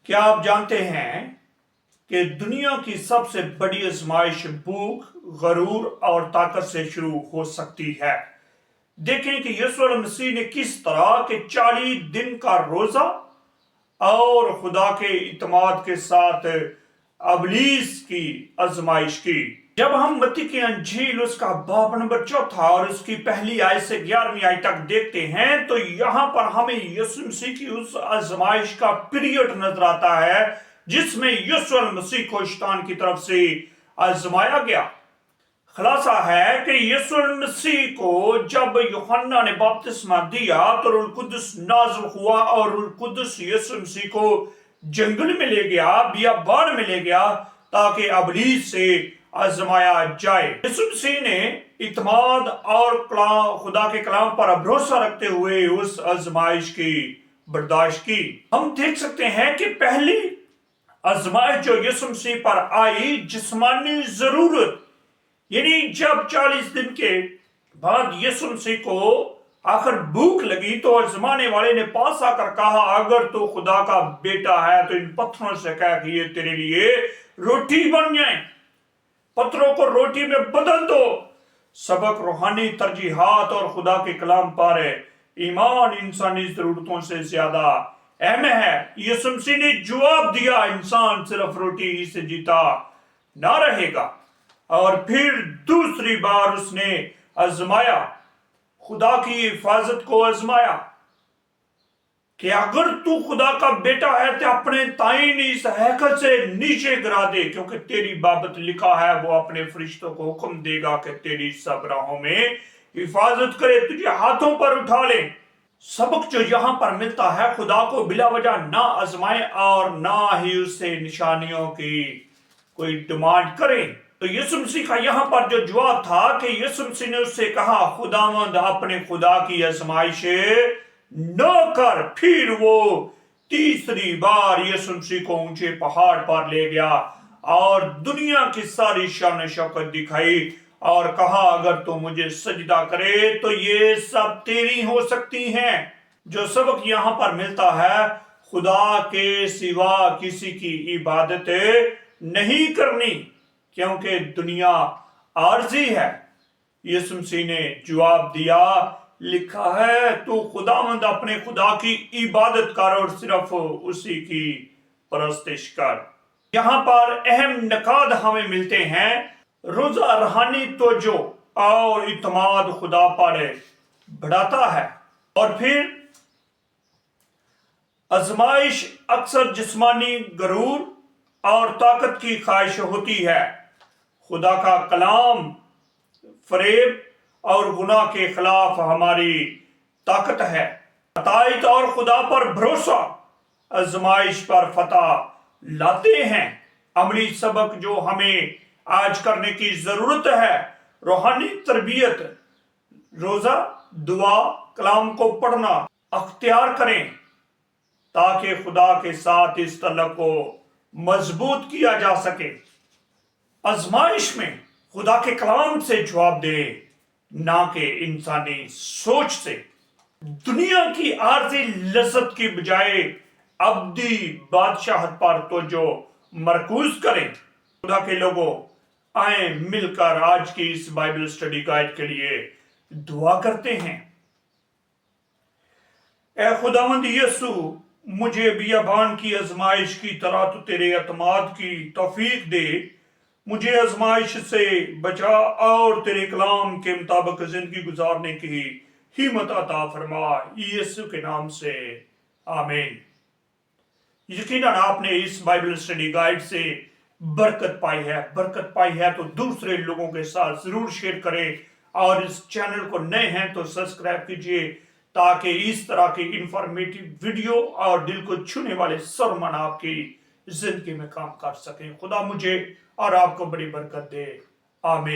क्या आप जानते हैं कि दुनिया की सबसे बड़ी आजमाइश भूख, गरूर और ताकत से शुरू हो सकती है। देखें कि यीशु मसीह ने किस तरह के 40 दिन का रोजा और खुदा के इत्मीनान के साथ अबलीस की आजमाइश की। जब हम मत्ती की अंजील उसका बाब नंबर 4 और उसकी पहली आयत से 11वीं आयत तक देखते हैं तो यहाँ पर हमें यीशु मसीह की उस आजमाइश का पीरियड नजर आता है जिसमें यीशु मसीह को शैतान की तरफ से आजमाया गया। खुलासा है कि यीशु मसीह को जब यूहन्ना ने बपतिस्मा दिया तो रूह कुद्दुस नाज़िल हुआ और रूह कुद्दुस यीशु मसीह को जंगल में ले गया, बियाबान में ले गया ताकि अबलीस से आजमाया जाए। यीशु मसीह ने इत्मीनान और खुदा के कलाम पर भरोसा रखते हुए उस आजमाइश की बर्दाश्त की। हम देख सकते हैं कि पहली आजमाइश जो यीशु मसीह पर आई जिस्मानी जरूरत, यानी जब 40 दिन के बाद यीशु मसीह को आखिर भूख लगी तो आजमाने वाले ने पास आकर कहा, अगर तो खुदा का बेटा है तो इन पत्थरों से कह कि ये तेरे लिए रोटी बन जाए, पत्थरों को रोटी में बदल दो। सबक रूहानी तरजीहात और खुदा के कलाम पर ईमान इंसानी जरूरतों से ज्यादा अहम है। यीशु मसीह ने जवाब दिया, इंसान सिर्फ रोटी ही से जीता ना रहेगा। और फिर दूसरी बार उसने आजमाया, खुदा की हिफाजत को आजमाया कि अगर तू खुदा का बेटा है तो अपने ताइन इस हैकल से नीचे गिरा दे, क्योंकि तेरी बाबत लिखा है वो अपने फरिश्तों को हुक्म देगा कि तेरी सब राहों में हिफाजत करे, तुझे हाथों पर उठा ले। सबक जो यहाँ पर मिलता है, खुदा को बिला वजह ना आजमाए और ना ही उससे निशानियों की कोई डिमांड करे। तो यीशु मसीह का यहाँ पर जो जवाब था कि यीशु मसीह ने उससे कहा, खुदावंद अपने खुदा की आजमाइश न कर। फिर वो तीसरी बार यीशु मसीह को ऊंचे पहाड़ पर ले गया और दुनिया की सारी शान शौकत दिखाई और कहा, अगर तू मुझे सजदा करे तो ये सब तेरी हो सकती हैं। जो सबक यहाँ पर मिलता है, खुदा के सिवा किसी की इबादत नहीं करनी, क्योंकि दुनिया आरजी है। यीशु मसीह ने जवाब दिया, लिखा है तू खुदावंद अपने खुदा की इबादत कर और सिर्फ उसी की परस्तिश कर। यहाँ पर अहम नकाद हमें मिलते हैं। रोजा रूहानी तवज्जो और इत्मीनान खुदा पर बढ़ाता है। और फिर आजमाइश अक्सर जिस्मानी गरूर और ताकत की ख्वाहिश होती है। खुदा का कलाम फरेब और गुनाह के खिलाफ हमारी ताकत है। अतायत और खुदा पर भरोसा आजमाइश पर फतह लाते हैं। अमली सबक जो हमें आज करने की जरूरत है, रूहानी तरबियत, रोजा, दुआ, कलाम को पढ़ना अख्तियार करें ताकि खुदा के साथ इस तल्लुक को मजबूत किया जा सके। आजमाइश में खुदा के कलाम से जवाब दे, ना कि इंसानी सोच से। दुनिया की आरजी लज्जत की बजाय अब्दी बादशाहत पर तो जो मरकूज करें। खुदा के लोगों, आए मिलकर आज की इस बाइबल स्टडी गाइड के लिए दुआ करते हैं। ऐ खुदावंद यीशु, मुझे बियाबान की आजमाइश की तरह तो तेरे इत्मीनान की तौफीक दे। मुझे आजमाइश से बचा और तेरे कलाम के मुताबिक जिंदगी गुजारने की हिम्मत अता फरमा, यीशु के नाम से आमीन। यकीनन आपने इस बाइबल स्टडी गाइड से बरकत पाई है तो दूसरे लोगों के साथ जरूर शेयर करें और इस चैनल को नए हैं तो सब्सक्राइब कीजिए ताकि इस तरह की इंफॉर्मेटिव वीडियो और दिल को छूने वाले सरमन आपकी जिंदगी में काम कर सकें। खुदा मुझे और आपको बड़ी बरकत दे। आमीन।